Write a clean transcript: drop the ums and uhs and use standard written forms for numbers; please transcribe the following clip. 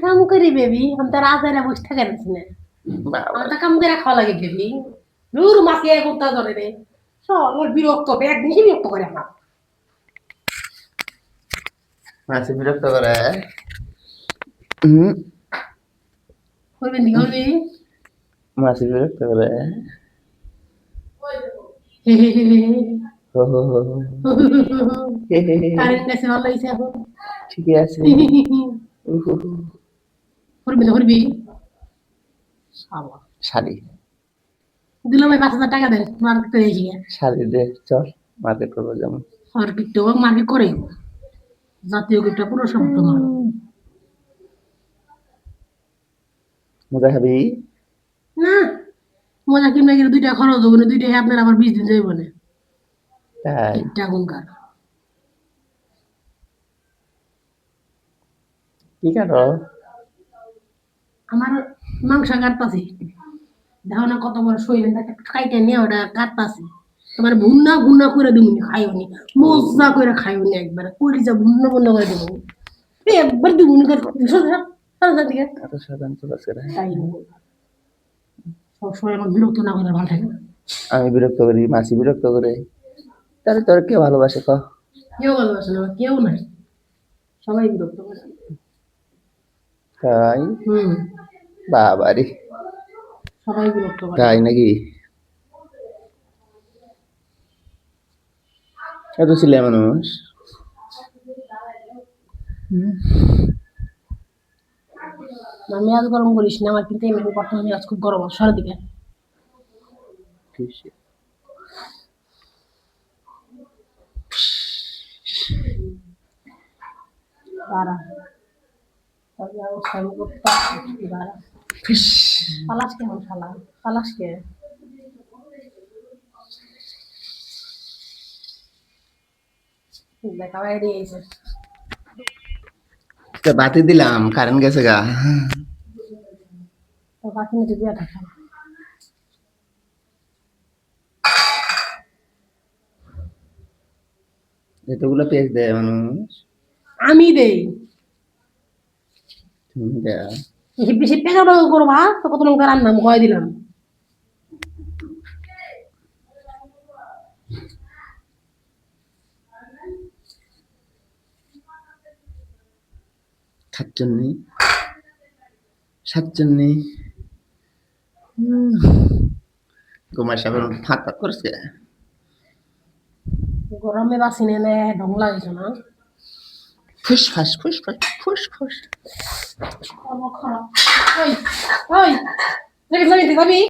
কাম করি বেবি আমি তো রাজারা বসে থাকার না বাবা আমার তো কাম করে খাওয়া লাগে বেবি দূর মাকে করতে ধরে রে সব আমার বিরক্ত একদিন বিরক্ত করে আমার মাসি বিরক্ত করে হুম করবেন দিকে করবি মাসি বিরক্ত করে হো হো হো হো। হে হে হে। কারেন্ট গেছে ভালো হয়েছে এখন ঠিকই আছে উহু হু। করবি তো করবি শালা শাড়ি দিল ভাই 5,000 টাকা দেন মার্কেটে দেখি শাড়ি দে চল মার্কেট করবো যেমন মার্কেট তো মার্কেট করে জাতীয় গিফটটা পুরো সব তোমার মজা খাবি না মজা কিনবে গেলে 2টা খরচ হবে না 2টাই আপনার আবার 20 দিন যাইব না তাই কিটটা কোনকার কি কাটো আমার মাংস কাটতাছি দেখো না কত বড় শরীর খাইতে নিয়ে ওটা কাটতাছি তোমার ভুন্না ভুন্না করে দিবনি খাইওনি মজা করে খাইওনি একবার করি যা ভুন্না ভুন্না করে দিবনি একবার দিবনি দিকে এত সাধারণ তো আছে রে তাই সবসময় আমার বিরক্ত না করে ভালো থাকে না আমি বিরক্ত করি মাসি বিরক্ত করে তাহলে তোর কে ভালোবাসে ক কেউ ভালোবাসে না কেউ নাই সবাই বিরক্ত করে তাই হুম বাবারে সবাই বিরক্ত করে তাই নাকি এত ছিলে মানুষ আমি আজ গরম করিস না আমার কিন্তু এমনি বর্তমানে আজ খুব গরম সরের দিকে দাঁড়া তবে অবস্থা আমি করতে দাঁড়া পালাস কেমন শালা পালাস কে দেখা বাইরে এসে তো বাতি দিলাম কারেন্ট গেছে গা তো বাকি নিতে দিয়ে থাকা এতগুলো পেঁয়াজ দেয় মানুষ আমি দেই তুমি দেয়া বেশি পেঁচা করবা তো কত লঙ্কা রান্না আমি কয়ে দিলাম সাতচন্নি সাতচন্নি কুমার সাহেবের ফাঁক ফাঁক করছে গরমে বাসি নে ঢং লাগছে না ফুস ফাস ফুস ফাস ফুস ফুস খারাপ ওই ওই যাবি